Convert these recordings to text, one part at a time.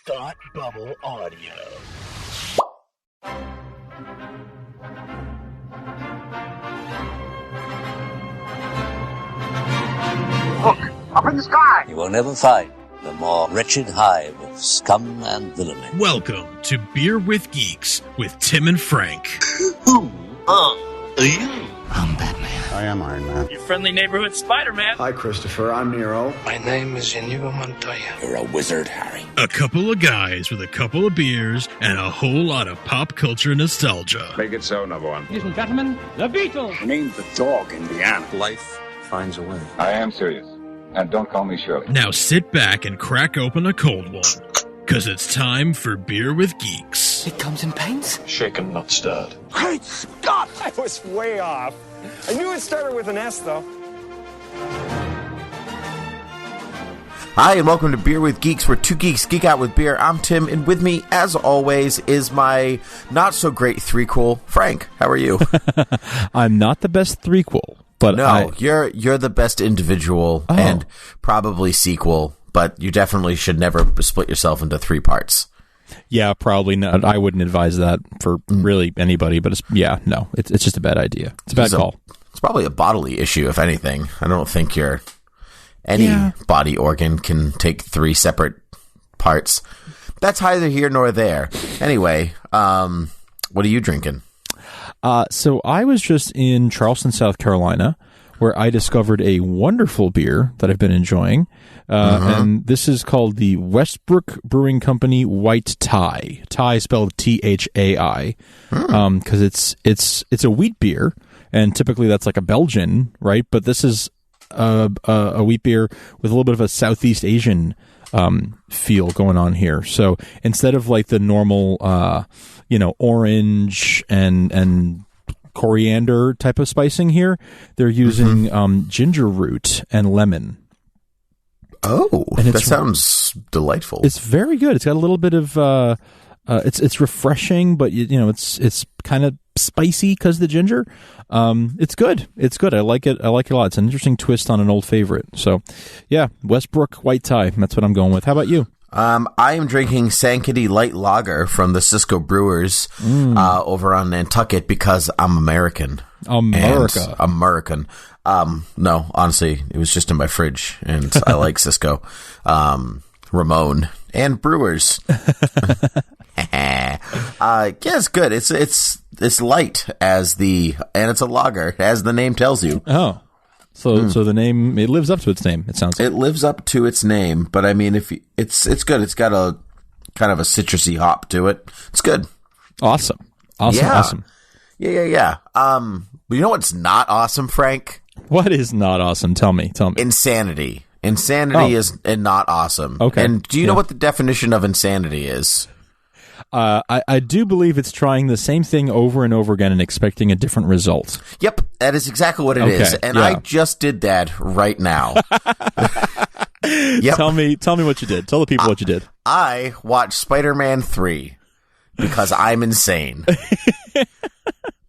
Thought Bubble Audio. Look, up in the sky! You will never find the more wretched hive of scum and villainy. Welcome to Beer with Geeks with Tim and Frank. Who are you? I'm Batman. I am Iron Man. Your friendly neighborhood Spider-Man. Hi, Christopher. I'm Nero. My name is Inigo Montoya. You're a wizard, Harry. A couple of guys with a couple of beers and a whole lot of pop culture nostalgia. Make it so, number one. Ladies and gentlemen, the Beatles. Name the dog, Indiana. Life finds a way. I am serious. And don't call me Shirley. Now sit back and crack open a cold one, because it's time for Beer with Geeks. It comes in paints? Shaken, not stirred. Great Scott! I was way off. I knew it started with an S, though. Hi, and welcome to Beer with Geeks, where two geeks geek out with beer. I'm Tim, and with me, as always, is my not-so-great threequel, Frank. How are you? I'm not the best threequel, but no, you're the best individual and probably sequel, but you definitely should never split yourself into three parts. Yeah, probably not. I wouldn't advise that for really anybody, but it's just a bad idea. It's a bad call. It's probably a bodily issue, if anything. I don't think any body organ can take three separate parts. That's neither here nor there. Anyway, what are you drinking? So I was just in Charleston, South Carolina, where I discovered a wonderful beer that I've been enjoying. And this is called the Westbrook Brewing Company White Thai. Thai spelled Thai. Because it's a wheat beer, and typically that's like a Belgian, right? But this is a wheat beer with a little bit of a Southeast Asian feel going on here. So instead of like the normal, orange and coriander type of spicing here, they're using ginger root and lemon. Oh, and that sounds delightful. It's very good. It's got a little bit of it's refreshing, but it's kind of spicy because of the ginger. It's good. It's good. I like it. I like it a lot. It's an interesting twist on an old favorite. So, yeah, Westbrook White Thai. That's what I'm going with. How about you? I am drinking Sankaty Light Lager from the Cisco Brewers over on Nantucket because I'm American. American. No, honestly, it was just in my fridge, and I like Cisco, Ramon, and Brewers. Yeah, it's good. It's light and it's a lager, as the name tells you. Oh. So the name, it lives up to its name, it sounds like. It lives up to its name, but I mean, it's good. It's got a kind of a citrusy hop to it. It's good. Awesome. Yeah. But you know what's not awesome, Frank? What is not awesome? Tell me. Insanity. Insanity is not awesome. Okay. And do you know what the definition of insanity is? I do believe it's trying the same thing over and over again and expecting a different result. Yep, that is exactly what it is. And I just did that right now. Yep. Tell me what you did. Tell the people what you did. I watched Spider-Man 3 because I'm insane.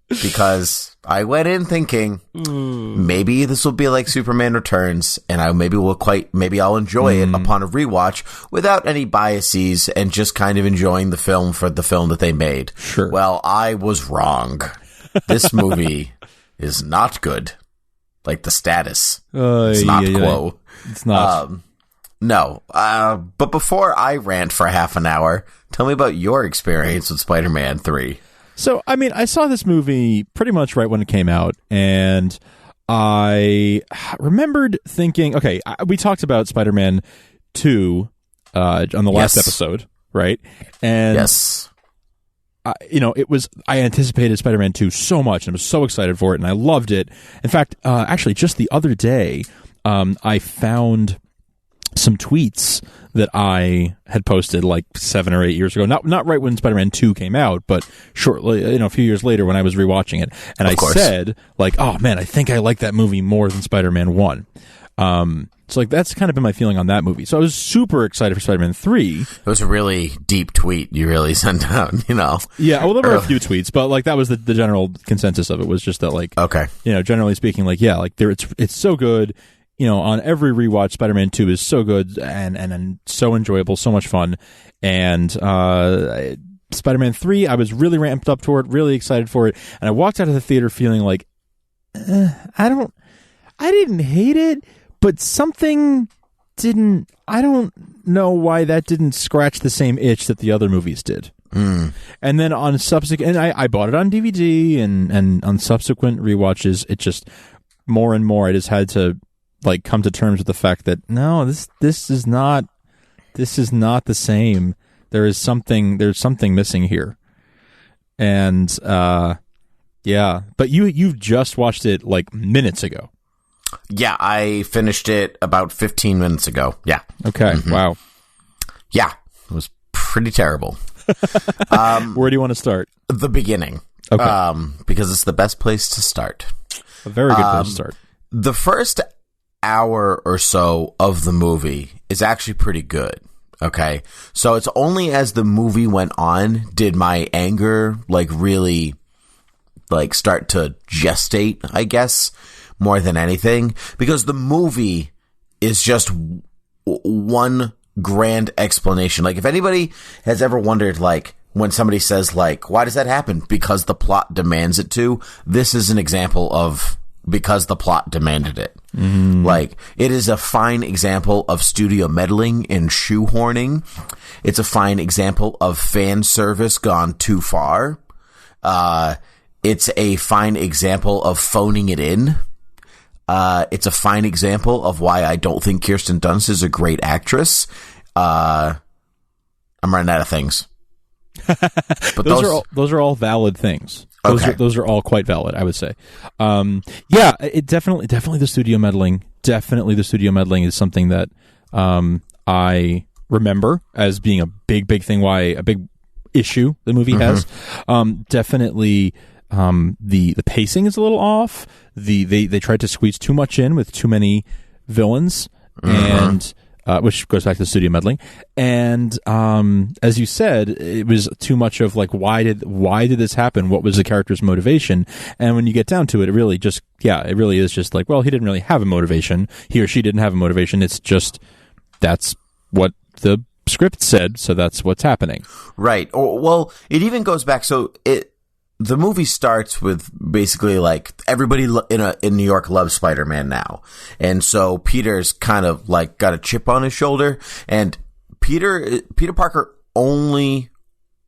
Because I went in thinking maybe this will be like Superman Returns, and maybe I'll enjoy it upon a rewatch without any biases and just kind of enjoying the film for the film that they made. Sure. Well, I was wrong. This movie is not good. Like the status. It's not quo. It's not. No. But before I rant for half an hour, tell me about your experience with Spider-Man 3. So, I mean, I saw this movie pretty much right when it came out, and I remembered thinking, okay, we talked about Spider-Man 2 on the last episode, right? And yes. I anticipated Spider-Man 2 so much, and I was so excited for it, and I loved it. In fact, actually, just the other day, I found some tweets that I had posted like 7 or 8 years ago. Not right when Spider-Man 2 came out, but shortly, a few years later when I was rewatching it. And I said, like, oh man, I think I like that movie more than Spider-Man 1. So like that's kind of been my feeling on that movie. So I was super excited for Spider-Man 3. It was a really deep tweet you really sent out, Yeah, well, there were a few tweets, but like that was the general consensus of it was just that like, okay, generally speaking, like, yeah, like it's so good. on every rewatch, Spider-Man 2 is so good and so enjoyable, so much fun. And Spider-Man 3, I was really ramped up for it, really excited for it. And I walked out of the theater feeling like, I didn't hate it, but something didn't, I don't know why that didn't scratch the same itch that the other movies did. And then on subsequent, and I bought it on DVD, and on subsequent rewatches, it just more and more I just had to like come to terms with the fact that no, this is not the same. There's something missing here. And yeah, but you've just watched it like minutes ago. Yeah, I finished it about 15 minutes ago. Yeah. Okay. Wow. Yeah, it was pretty terrible. Where do you want to start? The beginning. Okay. Because it's the best place to start. A very good place to start. The first hour or so of the movie is actually pretty good. Okay. So it's only as the movie went on did my anger like really like start to gestate, I guess, more than anything, because the movie is just one grand explanation. Like, if anybody has ever wondered, like, when somebody says, like, why does that happen? Because the plot demands it to. This is an example of because the plot demanded it. Like, it is a fine example of studio meddling and shoehorning. It's a fine example of fan service gone too far. It's a fine example of phoning it in. It's a fine example of why I don't think Kirsten Dunst is a great actress. I'm running out of things. But those are all valid things. Those are all quite valid, I would say. Yeah, it definitely the studio meddling. Definitely the studio meddling is something that I remember as being a big thing. Why a big issue the movie has. Definitely. The pacing is a little off. They tried to squeeze too much in with too many villains, and which goes back to the studio meddling. And as you said, it was too much of like, why did this happen? What was the character's motivation? And when you get down to it, it really is just like, well, he didn't really have a motivation. He or she didn't have a motivation. It's just that's what the script said, so that's what's happening. Right. Well, it even goes back. So the movie starts with basically like everybody in New York loves Spider-Man now. And so Peter's kind of like got a chip on his shoulder, and Peter Parker only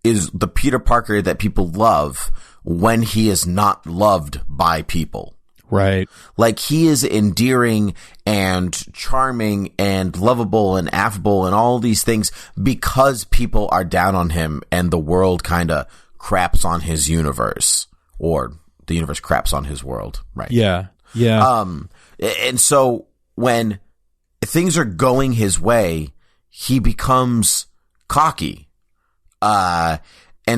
is the Peter Parker that people love when he is not loved by people. Right. Like, he is endearing and charming and lovable and affable and all these things because people are down on him and the world kind of craps on his universe, or the universe craps on his world, right? Yeah. And so when things are going his way, he becomes cocky. And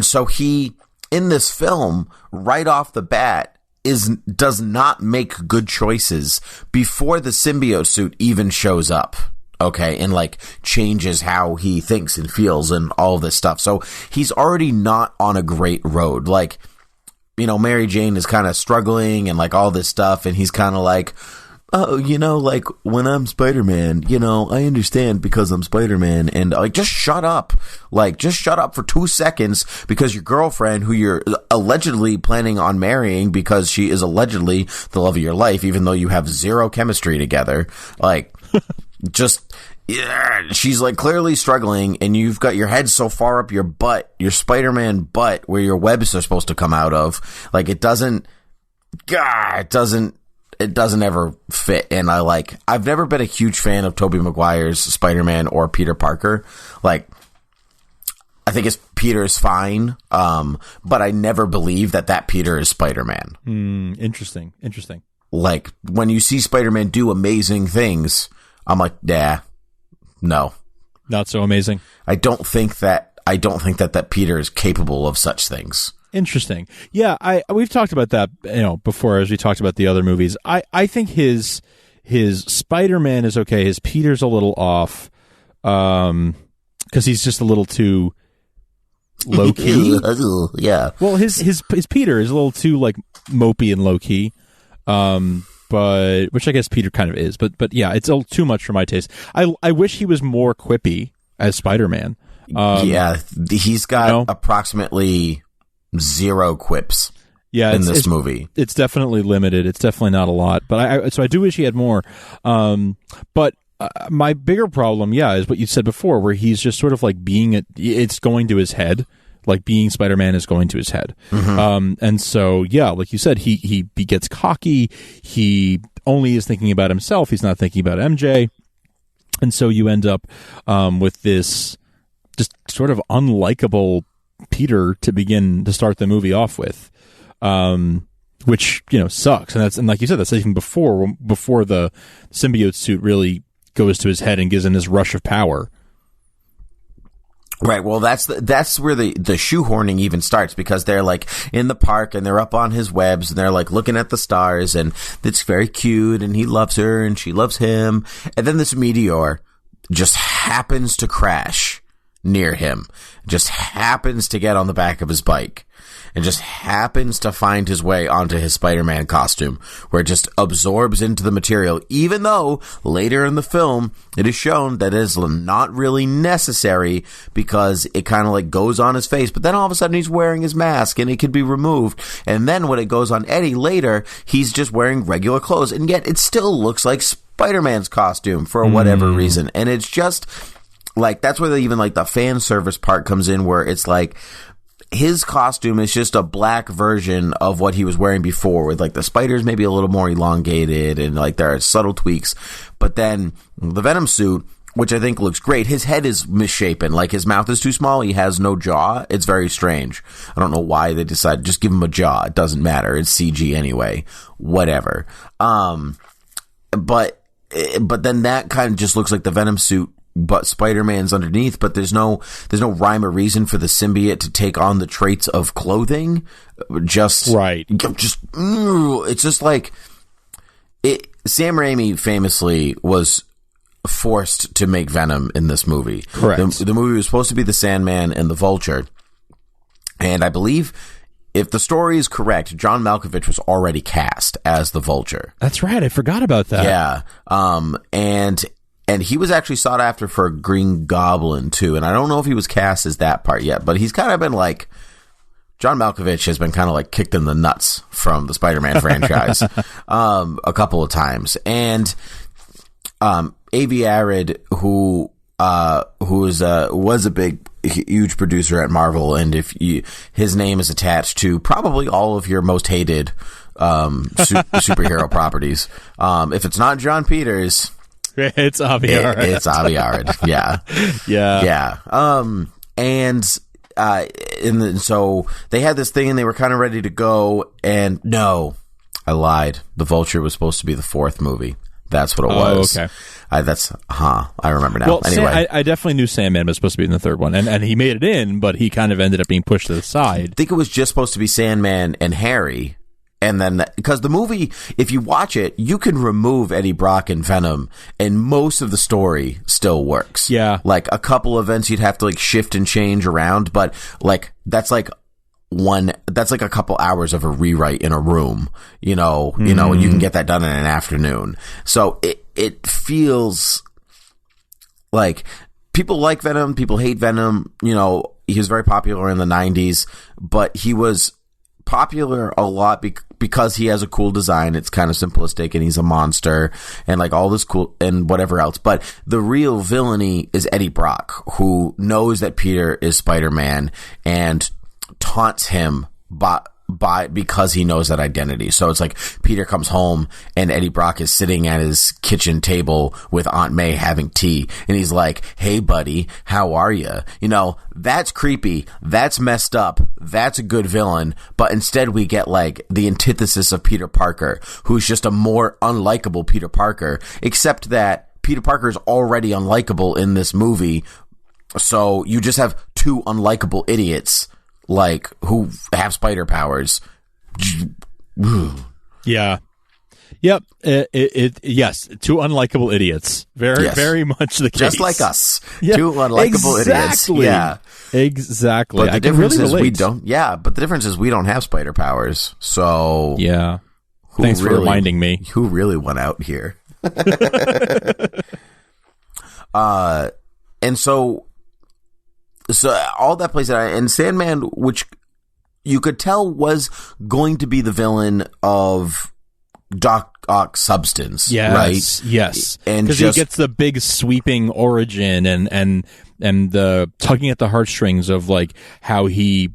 so he, in this film, right off the bat, does not make good choices before the symbiote suit even shows up. Okay, and like changes how he thinks and feels and all this stuff. So he's already not on a great road. Like, Mary Jane is kind of struggling and like all this stuff, and he's kind of like, oh, like when I'm Spider-Man, I understand because I'm Spider-Man, and like, just shut up. Like, just shut up for 2 seconds, because your girlfriend, who you're allegedly planning on marrying because she is allegedly the love of your life, even though you have zero chemistry together, like, she's like clearly struggling, and you've got your head so far up your butt, your Spider-Man butt, where your webs are supposed to come out of. Like, it doesn't ever fit. And I've never been a huge fan of Tobey Maguire's Spider-Man or Peter Parker. Like, I think Peter is fine, but I never believe that Peter is Spider-Man. Interesting. Like, when you see Spider-Man do amazing things, I'm like, nah, no, not so amazing. I don't think that Peter is capable of such things. Interesting. Yeah, we've talked about that, before, as we talked about the other movies. I think his Spider-Man is okay. His Peter's a little off, because he's just a little too low key. Yeah. Well, his Peter is a little too like mopey and low key. but which I guess Peter kind of is. But yeah, it's a little too much for my taste. I wish he was more quippy as Spider-Man. He's got approximately 0 quips. Yeah, in this movie, it's definitely limited. It's definitely not a lot, but I do wish he had more. But my bigger problem, is what you said before, where he's just sort of like it's going to his head, like being Spider-Man is going to his head. And so, like you said, he gets cocky. He only is thinking about himself. He's not thinking about MJ, and so you end up with this just sort of unlikable Peter to start the movie off with. Which sucks, and like you said, that's even before the symbiote suit really goes to his head and gives him this rush of power. Right. Well, that's where the shoehorning even starts, because they're like in the park and they're up on his webs and they're like looking at the stars, and it's very cute, and he loves her and she loves him, and then this meteor just happens to crash near him, just happens to get on the back of his bike, and just happens to find his way onto his Spider-Man costume, where it just absorbs into the material, even though later in the film it is shown that it is not really necessary, because it kind of like goes on his face, but then all of a sudden he's wearing his mask and it could be removed, and then when it goes on Eddie later, he's just wearing regular clothes, and yet it still looks like Spider-Man's costume for whatever reason. And it's just like, that's where even like the fan service part comes in, where it's like his costume is just a black version of what he was wearing before, with like the spiders maybe a little more elongated, and like there are subtle tweaks. But then the Venom suit, which I think looks great, his head is misshapen, like his mouth is too small, he has no jaw. It's very strange. I don't know why they decided just give him a jaw. It doesn't matter. It's CG anyway. Whatever. But then that kind of just looks like the Venom suit, but Spider-Man's underneath, but there's no rhyme or reason for the symbiote to take on the traits of clothing. It's just like Sam Raimi famously was forced to make Venom in this movie. Correct. The movie was supposed to be the Sandman and the Vulture, and I believe, if the story is correct, John Malkovich was already cast as the Vulture. That's right. I forgot about that. Yeah. And he was actually sought after for Green Goblin, too. And I don't know if he was cast as that part yet, but he's kind of been like, John Malkovich has been kind of like kicked in the nuts from the Spider-Man franchise a couple of times. And Avi Arad, who was a huge producer at Marvel, and his name is attached to probably all of your most hated superhero properties. If it's not John Peters, it's Avi Arad. It's Avi Arad. Yeah. Yeah. And then so they had this thing and they were kind of ready to go, and no, I lied. The Vulture was supposed to be the 4th movie. That's what it was. Okay. I remember now. Well, anyway, I definitely knew Sandman was supposed to be in the 3rd one, and he made it in, but he kind of ended up being pushed to the side. I think it was just supposed to be Sandman and Harry. And then, because the movie, if you watch it, you can remove Eddie Brock and Venom, and most of the story still works. Yeah. Like, a couple events you'd have to, like, shift and change around, but, like, that's like a couple hours of a rewrite in a room, and you can get that done in an afternoon. So, it feels like people like Venom, people hate Venom, he was very popular in the 90s, but he was popular a lot because he has a cool design. It's kind of simplistic, and he's a monster, and like all this cool and whatever else. But the real villainy is Eddie Brock, who knows that Peter is Spider-Man and taunts him because he knows that identity. So it's like Peter comes home and Eddie Brock is sitting at his kitchen table with Aunt May having tea, and he's like, "Hey buddy, how are you?" That's creepy, that's messed up, that's a good villain. But instead we get like the antithesis of Peter Parker, who's just a more unlikable Peter Parker, except that Peter Parker is already unlikable in this movie. So you just have 2 unlikable idiots, like, who have spider powers. Yeah. Yep. Yes. 2 unlikable idiots. Very much the case. Just like us. Yeah. 2 unlikable idiots. Yeah. Exactly. But the difference is we don't. Yeah. But the difference is we don't have spider powers. So. Yeah. Thanks for reminding me. Who really went out here? And so all that plays out, and Sandman, which you could tell was going to be the villain of Doc Ock's Substance, right? Yes, and because he gets the big sweeping origin and the tugging at the heartstrings of like how he,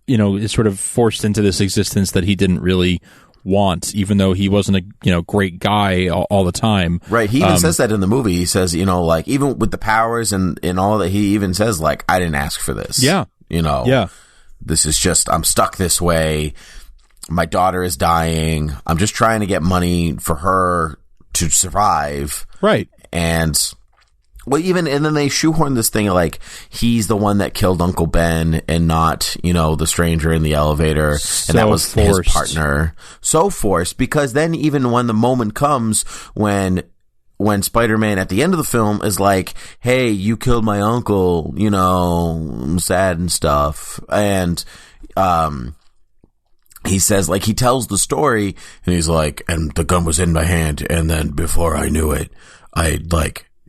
is sort of forced into this existence that he didn't really want, even though he wasn't a great guy all the time. Right. He even says that in the movie. He says, like even with the powers and all that, he even says like, I didn't ask for this. Yeah. Yeah. This is just, I'm stuck this way. My daughter is dying. I'm just trying to get money for her to survive. Right. And and then they shoehorn this thing like he's the one that killed Uncle Ben and not, the stranger in the elevator. So and that was forced. his partner. So forced, because then even when the moment comes when Spider-Man at the end of the film is like, hey, you killed my uncle, I'm sad and stuff. And, he says, like, he tells the story and he's like, and the gun was in my hand. And then before I knew it,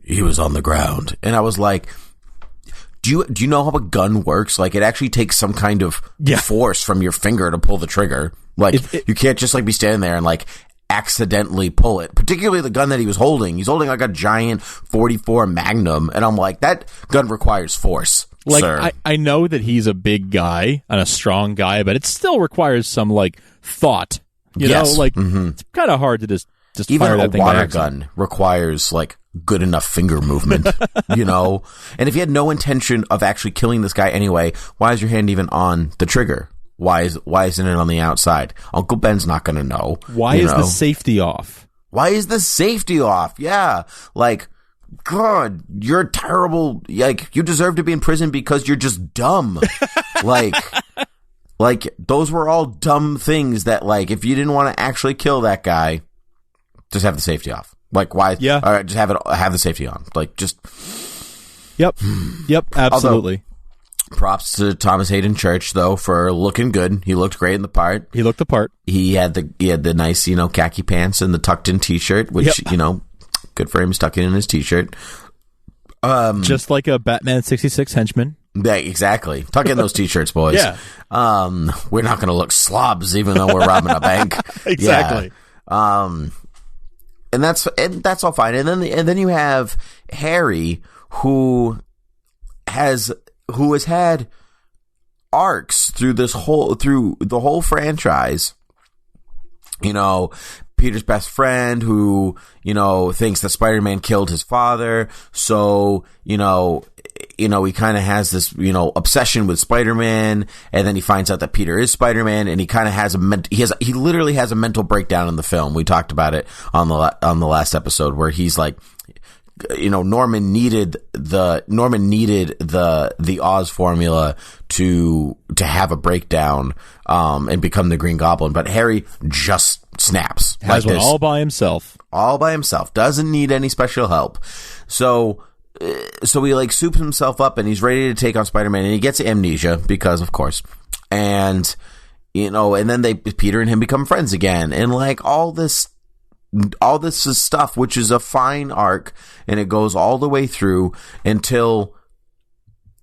he was on the ground. And I was like, do you know how a gun works? Like, it actually takes some kind of force from your finger to pull the trigger. Like, you can't just like be standing there and like accidentally pull it. Particularly the gun that he was holding. He's holding like a giant 44 Magnum. And I'm like, that gun requires force. Like, sir. I know that he's a big guy and a strong guy, but it still requires some like thought. It's kind of hard to just even fire that a thing by water accident. gun requires like good enough finger movement, And if you had no intention of actually killing this guy anyway, why is your hand even on the trigger? Why isn't it on the outside? Uncle Ben's not going to know. Why is the safety off? Why is the safety off? Yeah, like, God, you're terrible. Like, you deserve to be in prison because you're just dumb. like those were all dumb things that, like, if you didn't want to actually kill that guy, just have the safety off. Like, why? Yeah. All right, just have the safety on. Like, just. Yep. Absolutely. Although, props to Thomas Hayden Church though for looking good. He looked great in the part. He looked the part. He had the nice, khaki pants and the tucked in t-shirt, which good for him. He's tucking in his t-shirt. Just like a Batman 66 henchman. Yeah, exactly. Tuck in those t-shirts, boys. Yeah. We're not going to look slobs even though we're robbing a bank. Exactly. Yeah. And that's all fine. And then you have Harry who has had arcs through the whole franchise. Peter's best friend who, thinks that Spider-Man killed his father. So, he kind of has this, obsession with Spider-Man, and then he finds out that Peter is Spider-Man, and he kind of has he literally has a mental breakdown in the film. We talked about it on the last episode where he's like, Norman needed the Oz formula to have a breakdown, and become the Green Goblin. But Harry just snaps. Has one all by himself. All by himself. Doesn't need any special help. So he like soups himself up and he's ready to take on Spider-Man, and he gets amnesia because of course. And, and then Peter and him become friends again. And like all this is stuff, which is a fine arc, and it goes all the way through until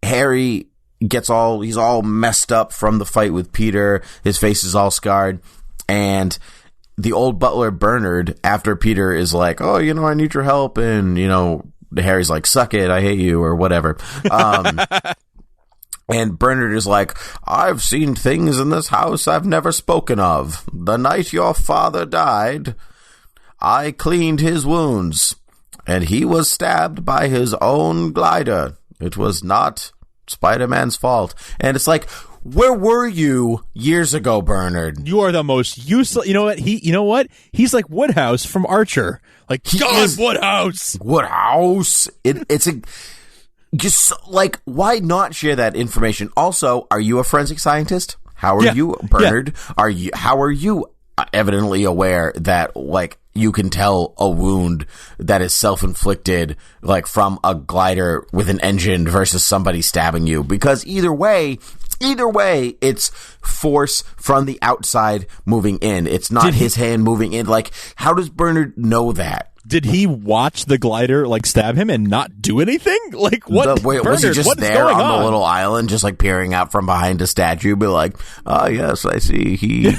Harry he's all messed up from the fight with Peter. His face is all scarred. And the old butler Bernard, after Peter is like, oh, I need your help. And, Harry's like, suck it, I hate you, or whatever. And Bernard is like, I've seen things in this house I've never spoken of. The night your father died, I cleaned his wounds, and he was stabbed by his own glider. It was not Spider-Man's fault. And it's like, where were you years ago, Bernard? You are the most useless. You know what? He's like Woodhouse from Archer. Like, Woodhouse. Woodhouse. It's just like, why not share that information? Also, are you a forensic scientist? How are you, Bernard? Yeah. How are you evidently aware that, like, you can tell a wound that is self-inflicted, like from a glider with an engine versus somebody stabbing you? Because either way, either way, it's force from the outside moving in. It's not his hand moving in. Like, how does Bernard know that? Did he watch the glider stab him and not do anything? Like, what? Bernard, was he just there on the little island, just peering out from behind a statue, be like, yes, I see, he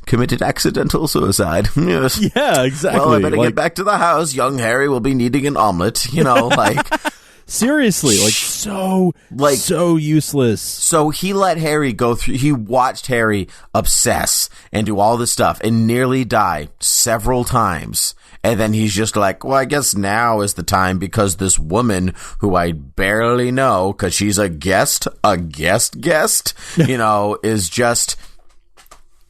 committed accidental suicide. Yes. Yeah, exactly. Well, I better get back to the house. Young Harry will be needing an omelet. Seriously, so useless. So he let Harry go through. He watched Harry obsess and do all this stuff and nearly die several times. And then he's just like, well, I guess now is the time because this woman who I barely know because she's a guest, is just,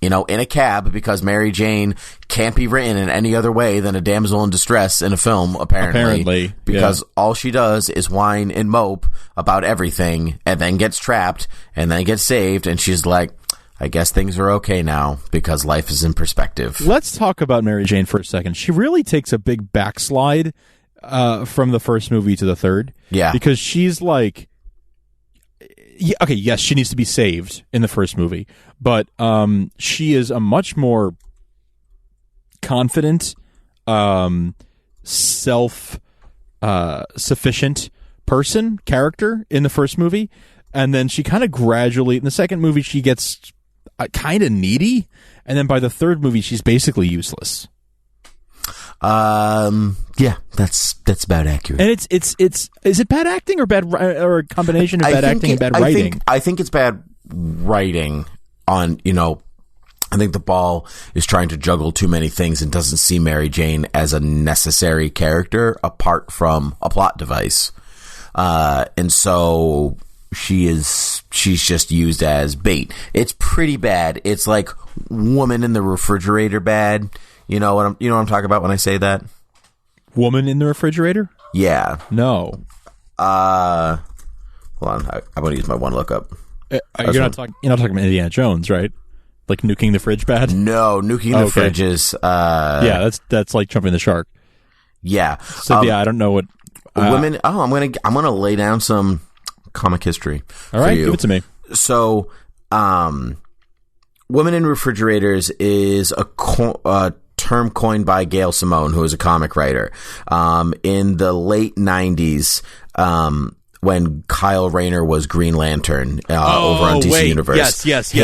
in a cab because Mary Jane can't be written in any other way than a damsel in distress in a film, apparently. Because all she does is whine and mope about everything and then gets trapped and then gets saved. And she's like, I guess things are okay now because life is in perspective. Let's talk about Mary Jane for a second. She really takes a big backslide from the first movie to the third. Yeah. Because she's like, okay, yes, she needs to be saved in the first movie, but she is a much more confident, self-sufficient character in the first movie. And then she kind of gradually, in the second movie, she gets kind of needy, and then by the third movie, she's basically useless. Yeah, that's about accurate. And it's is it bad acting or a combination of bad acting and bad writing? I think it's bad writing on, I think the ball is trying to juggle too many things and doesn't see Mary Jane as a necessary character apart from a plot device. And so she's just used as bait. It's pretty bad. It's like woman in the refrigerator bad. You know what I'm talking about when I say that? Woman in the refrigerator? Yeah. No. Hold on. I'm going to use my one lookup. You're not talking about Indiana Jones, right? Like nuking the fridge bad? No, nuking the fridge is yeah, that's like jumping the shark. Yeah. So I don't know what women. I'm gonna lay down some comic history. All right, give it to me. So, women in refrigerators is a term coined by Gail Simone, who is a comic writer. In the late 90s, when Kyle Rayner was Green Lantern over on DC Universe. Yes.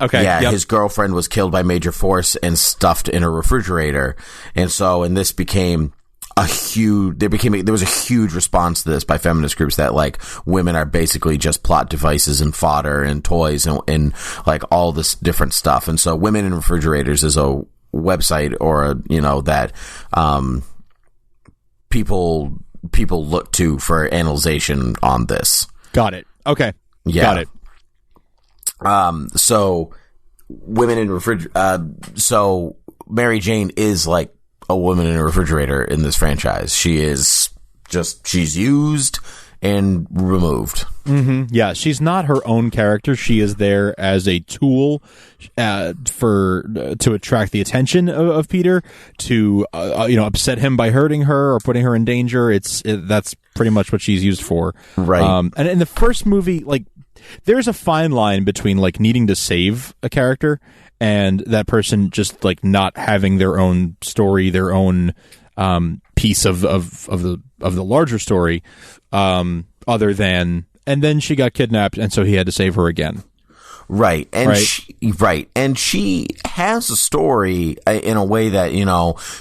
Okay. Yeah, his girlfriend was killed by Major Force and stuffed in a refrigerator. And this became there was a huge response to this by feminist groups that like women are basically just plot devices and fodder and toys and like all this different stuff. And so Women in Refrigerators is a website or that people look to for analyzation on this. Got it. Okay. Yeah. Got it. So women in so Mary Jane is like a woman in a refrigerator in this franchise. she's used and removed. Mm-hmm. Yeah, she's not her own character. She is there as a tool to attract the attention of Peter, to upset him by hurting her or putting her in danger. That's pretty much what she's used for. Right. And in the first movie, like, there's a fine line between like needing to save a character and that person just like not having their own story, their own piece of the larger story, other than, and then she got kidnapped and so he had to save her again. Right. And she has a story in a way that,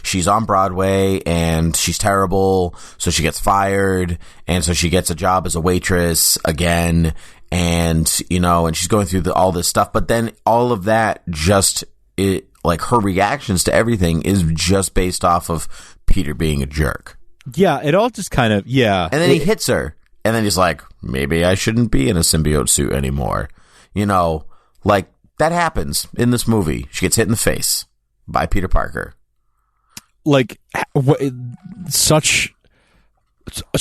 she's on Broadway and she's terrible. So she gets fired. And so she gets a job as a waitress again. And, and she's going through all this stuff. But then all of that like her reactions to everything is just based off of Peter being a jerk. Yeah. It all just kind of, yeah. And then he hits her. And then he's like, maybe I shouldn't be in a symbiote suit anymore. Like that happens in this movie. She gets hit in the face by Peter Parker. Like such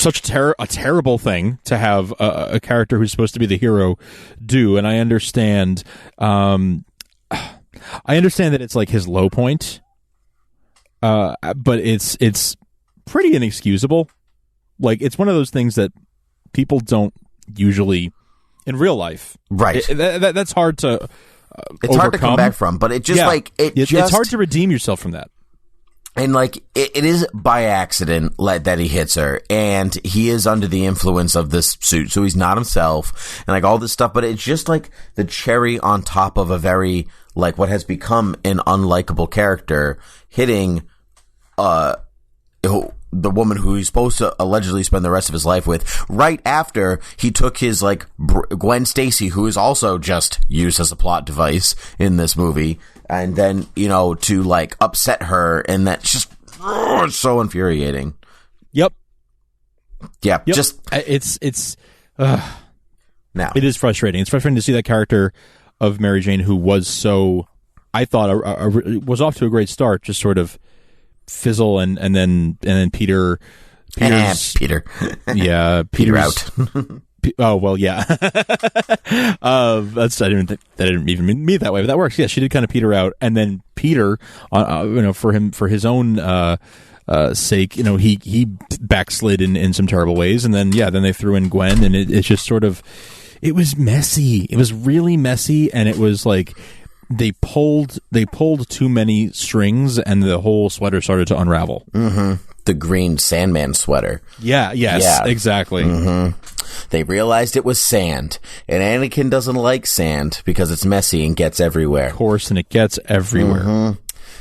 a terrible thing to have a character who's supposed to be the hero do. And I understand that it's like his low point, but it's pretty inexcusable. Like it's one of those things that people don't usually in real life. Right. That's hard to it's overcome. hard to come back from, but it just it's hard to redeem yourself from that. And like it is by accident that he hits her, and he is under the influence of this suit, so he's not himself, and like all this stuff. But it's just like the cherry on top of a very like what has become an unlikable character hitting the woman who he's supposed to allegedly spend the rest of his life with, right after he took his like Gwen Stacy, who is also just used as a plot device in this movie. And then, to like upset her, and that's just it's so infuriating. Yep. Yeah. Yep. Just now it is frustrating. It's frustrating to see that character of Mary Jane, who was so, I thought, was off to a great start, just sort of fizzle, and then Peter. Yeah, Peter out. Oh well, yeah. That's I didn't even mean it that way, but that works. Yeah, she did kind of peter out, and then Peter, for his own sake, he backslid in some terrible ways, and then they threw in Gwen, and it just sort of, it was messy. It was really messy, and it was like they pulled too many strings, and the whole sweater started to unravel. Mm-hmm. The green Sandman sweater. Exactly. Mm-hmm. They realized it was sand, and Anakin doesn't like sand because it's messy and gets everywhere. Of course, and it gets everywhere. Mm-hmm.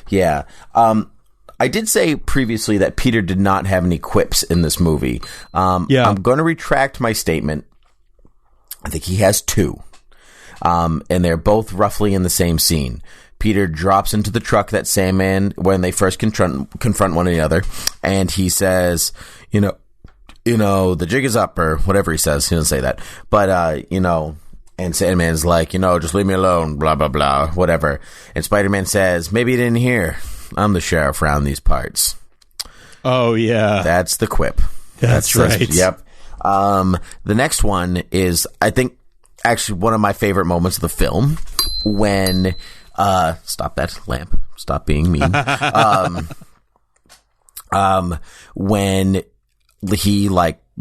Yeah. I did say previously that Peter did not have any quips in this movie. I'm going to retract my statement. I think he has two, and they're both roughly in the same scene. Peter drops into the truck that Sandman, when they first confront one another, and he says, the jig is up, or whatever he says. He doesn't say that. But, and Sandman's like, just leave me alone, blah, blah, blah, whatever. And Spider-Man says, maybe you didn't hear. I'm the sheriff around these parts. Oh, yeah. That's the quip. That's right. Yep. The next one is, I think, actually one of my favorite moments of the film, when... stop that lamp. Stop being mean. When he,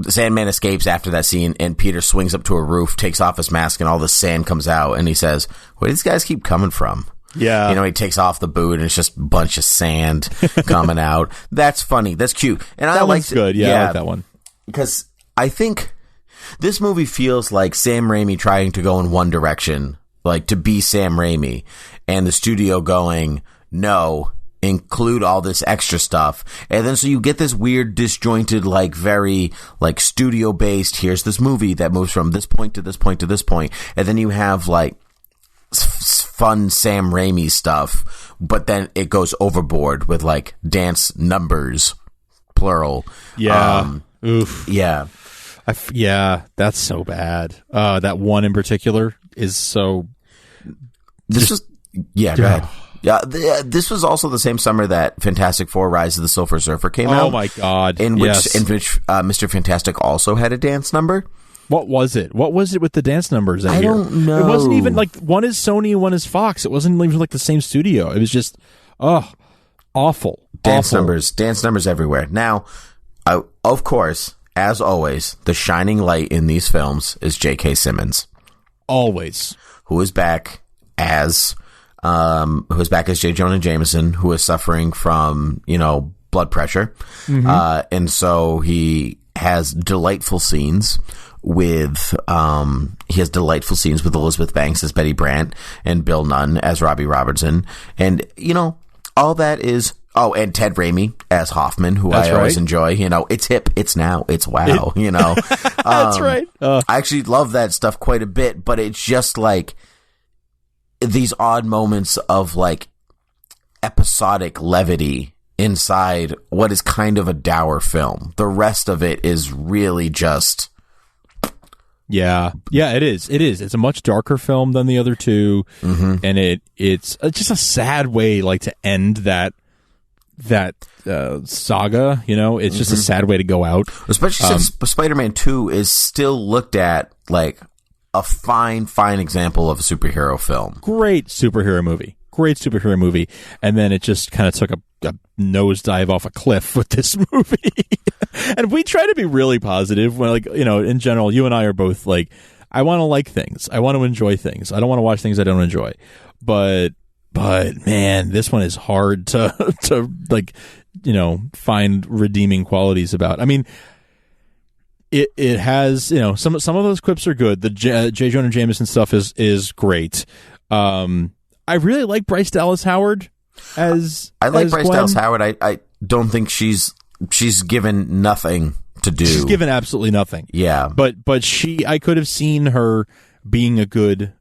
Sandman escapes after that scene, and Peter swings up to a roof, takes off his mask, and all the sand comes out, and he says, where do these guys keep coming from? Yeah. He takes off the boot, and it's just a bunch of sand coming out. That's funny. That's cute. And that one's good. Yeah, I like that one. Because I think this movie feels like Sam Raimi trying to go in one direction, like to be Sam Raimi, and the studio going, no, include all this extra stuff. And then so you get this weird, disjointed, very studio based, here's this movie that moves from this point to this point to this point. And then you have fun Sam Raimi stuff, but then it goes overboard with dance numbers, plural. Yeah. Oof. Yeah. Yeah, that's so bad. That one in particular is so... Go ahead. Yeah, this was also the same summer that Fantastic Four: Rise of the Silver Surfer came out. Oh my god! In which Mr. Fantastic also had a dance number. What was it? What was it with the dance numbers that year? I don't know. It wasn't even one is Sony and one is Fox. It wasn't even the same studio. It was just awful. Dance numbers everywhere. Now, of Course, as always, the shining light in these films is J.K. Simmons. Always. Who is back as J. Jonah Jameson, who is suffering from, blood pressure. Mm-hmm. And so he has delightful scenes with Elizabeth Banks as Betty Brant and Bill Nunn as Robbie Robertson. And, all that is... Oh, and Ted Raimi as Hoffman, who I always enjoy. It's hip, it's now, it's wow, That's right. I actually love that stuff quite a bit, but it's just these odd moments of episodic levity inside what is kind of a dour film. The rest of it is really just... Yeah, it is. It's a much darker film than the other two, mm-hmm. and it's just a sad way to end that saga. It's just a sad way to go out, especially since Spider-Man 2 is still looked at a fine example of a superhero film. Great superhero movie, and then it just kind of took a nosedive off a cliff with this movie. And we try to be really positive when, in general, you and I are both I want to like things. I want to enjoy things. I don't want to watch things I don't enjoy. But man, this one is hard to like, find redeeming qualities about. I mean, it has, some of those clips are good. The J. Jonah Jameson stuff is great. I really like Bryce Dallas Howard as Bryce Gwen. Dallas Howard. I don't think she's given nothing to do. She's given absolutely nothing. Yeah. But I could have seen her being a good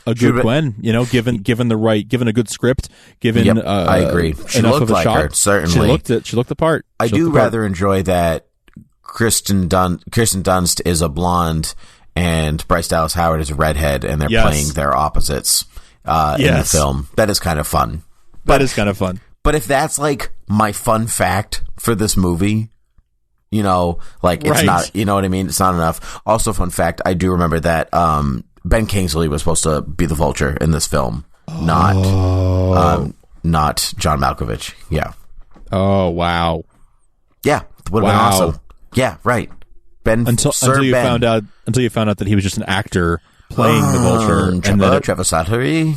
Gwen, given a good script, given I agree. She enough looked of a like shot. her, certainly. She looked the part. I do rather enjoy that Kirsten Dunst is a blonde and Bryce Dallas Howard is a redhead, and they're playing their opposites in the film. That is kind of fun. That is kind of fun. But if that's like my fun fact for this movie, it's not, you know what I mean? It's not enough. Also, fun fact, I do remember that Ben Kingsley was supposed to be the Vulture in this film, not John Malkovich. Yeah. Oh, wow. Yeah, would have been awesome. Yeah, right. Until you found out that he was just an actor playing the Vulture. Trevor Slattery,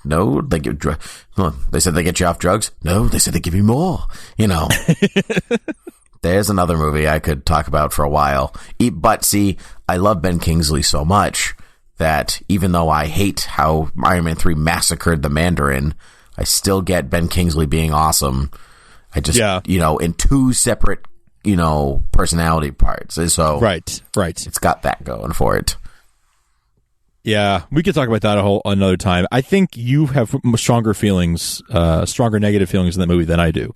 no, they give they said they get you off drugs. No, they said they give you more. There's another movie I could talk about for a while. But see, I love Ben Kingsley so much that even though I hate how Iron Man 3 massacred the Mandarin, I still get Ben Kingsley being awesome. I just, in two separate, personality parts. So right. It's got that going for it. Yeah, we could talk about that another time. I think you have stronger negative feelings in the movie than I do.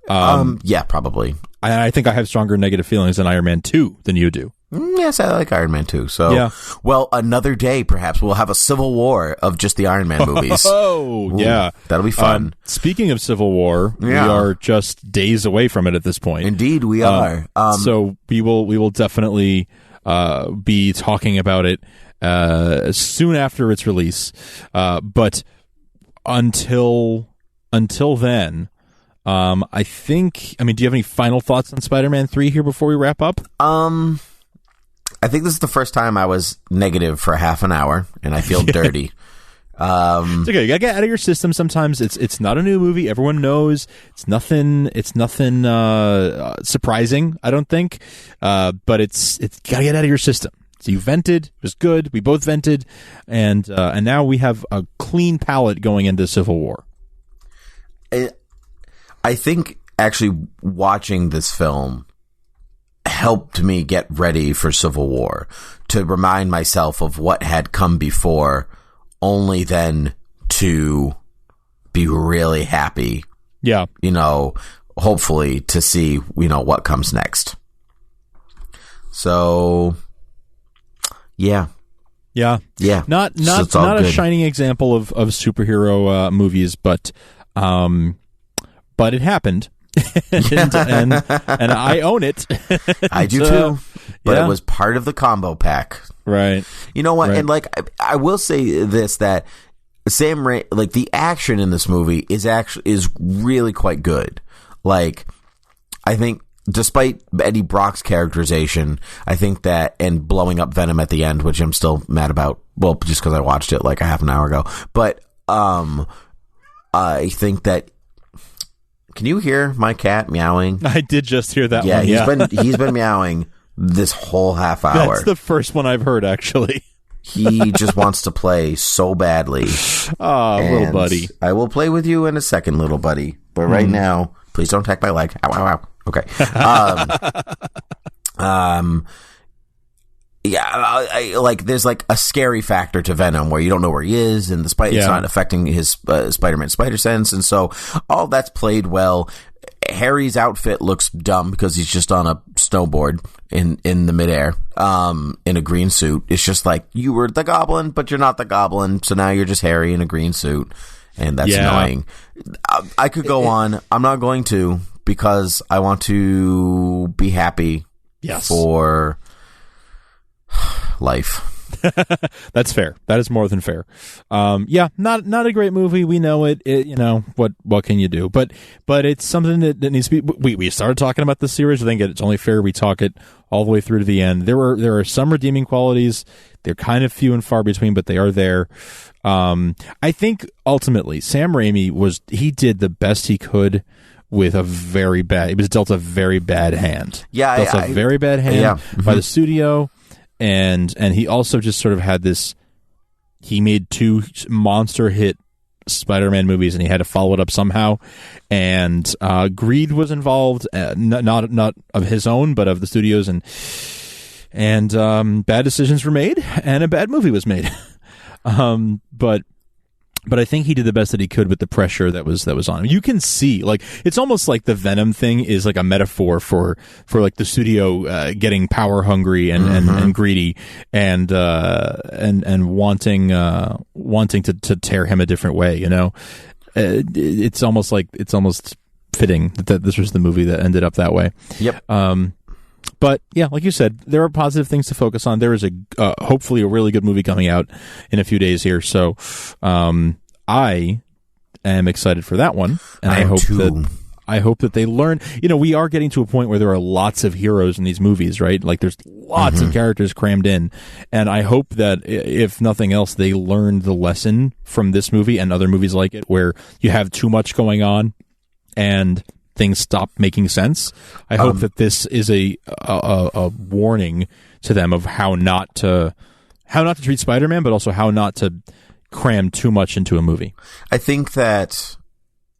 Yeah, probably. I think I have stronger negative feelings in Iron Man 2 than you do. Yes, I like Iron Man 2. So, well, another day, perhaps, we'll have a civil war of just the Iron Man movies. Oh, yeah. That'll be fun. Speaking of Civil War, we are just days away from it at this point. Indeed, we are. So we will definitely be talking about it soon after its release. But until then... do you have any final thoughts on Spider-Man 3 here before we wrap up? I think this is the first time I was negative for half an hour, and I feel dirty. It's okay. You gotta get out of your system sometimes. It's not a new movie. Everyone knows it's nothing surprising, I don't think. But it's gotta get out of your system. So you vented. It was good. We both vented, and now we have a clean palate going into Civil War. I think actually watching this film helped me get ready for Civil War, to remind myself of what had come before, only then to be really happy. Yeah. Hopefully to see, what comes next. So, yeah. Yeah. Yeah. Not a shining example of superhero movies, but it happened. and I own it. I do too. But it was part of the combo pack. Right. You know what? Right. And I will say this, that Sam Raimi, the action in this movie is really quite good. I think despite Eddie Brock's characterization, I think that, and blowing up Venom at the end, which I'm still mad about, well, just because I watched it a half an hour ago. But I think that, can you hear my cat meowing? I did just hear that one. Yeah, he's been meowing this whole half hour. That's the first one I've heard, actually. He just wants to play so badly. Oh, little buddy. I will play with you in a second, little buddy. But right now, please don't attack my leg. Ow, ow, ow. Okay. There's a scary factor to Venom where you don't know where he is, and it's not affecting his Spider-Man spider sense, and so all that's played well. Harry's outfit looks dumb because he's just on a snowboard in the midair, in a green suit. It's just you were the Goblin, but you're not the Goblin, so now you're just Harry in a green suit, and that's annoying. I could go on. I'm not going to, because I want to be happy for life. That's fair. That is more than fair. Not a great movie. We know it. What can you do? But it's something that needs to be. We started talking about this series. I think it's only fair we talk it all the way through to the end. There are some redeeming qualities. They're kind of few and far between, but they are there. I think ultimately Sam Raimi he did the best he could with he was dealt a very bad hand. Yeah, dealt a very bad hand by the studio, and he also just sort of had this. He made 2 monster hit Spider-Man movies, and he had to follow it up somehow. And greed was involved, not of his own, but of the studios, and bad decisions were made, and a bad movie was made. But I think he did the best that he could with the pressure that was on him. You can see, like, it's almost like the Venom thing is like a metaphor for like the studio getting power hungry and greedy and wanting to tear him a different way. It's almost fitting that this was the movie that ended up that way. Yep. But yeah, like you said, there are positive things to focus on. There is hopefully a really good movie coming out in a few days here. So I am excited for that one, and I hope that they learn. We are getting to a point where there are lots of heroes in these movies, right? Like there's lots of characters crammed in, and I hope that if nothing else, they learn the lesson from this movie and other movies like it, where you have too much going on and things stop making sense. I hope that this is a warning to them of how not to treat Spider-Man, but also how not to cram too much into a movie. I think that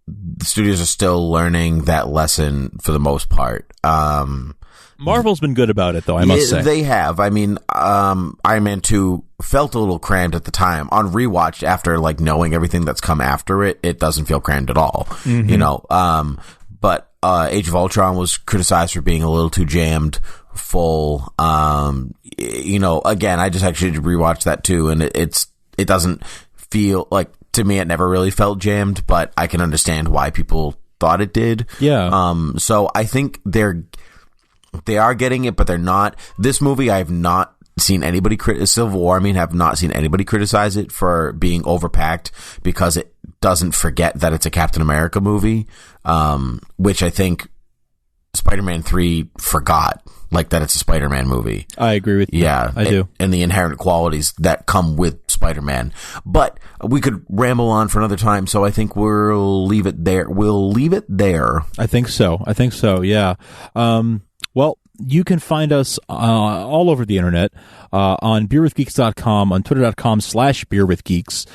the studios are still learning that lesson for the most part. Marvel's been good about it, though, I must say. They have. I mean, Iron Man 2 felt a little crammed at the time. On rewatch, after like knowing everything that's come after it, it doesn't feel crammed at all. But Age of Ultron was criticized for being a little too jammed full. Again, I just actually rewatched that too, and it doesn't feel like, to me, it never really felt jammed, but I can understand why people thought it did. Yeah. So I think they are getting it, but they're not. This movie, I have not seen anybody Civil War, have not seen anybody criticize it for being overpacked because it doesn't forget that it's a Captain America movie, which I think Spider-Man 3 forgot, like that it's a Spider-Man movie. I agree with you. Yeah, I do. And the inherent qualities that come with Spider-Man. But we could ramble on for another time, so I think we'll leave it there. I think so, yeah. Well, you can find us all over the internet, on beerwithgeeks.com, on twitter.com/beerwithgeeks.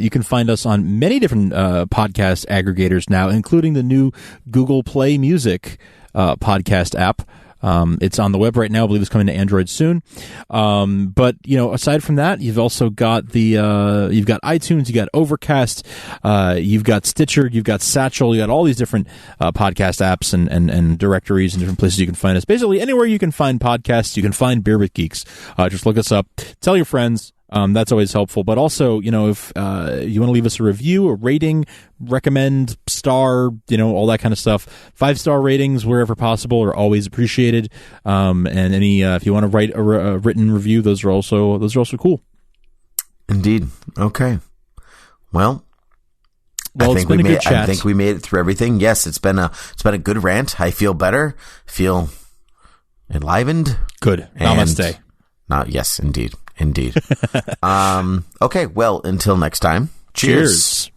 You can find us on many different podcast aggregators now, including the new Google Play Music podcast app. It's on the web right now. I believe it's coming to Android soon. But aside from that, you've also got you've got iTunes, you got Overcast, you've got Stitcher, you've got Satchel, you got all these different podcast apps and directories and different places you can find us. Basically, anywhere you can find podcasts, you can find Beer with Geeks. Just look us up. Tell your friends. That's always helpful. But also, if you want to leave us a review, a rating, recommend, star, all that kind of stuff. 5-star ratings wherever possible are always appreciated. And any if you want to write a written review, those are also cool. Indeed. Okay. Well, it's been a good chat. I think we made it through everything. Yes, it's been a good rant. I feel better. Feel enlivened. Good. Namaste. Yes, indeed. Okay, well, until next time. Cheers.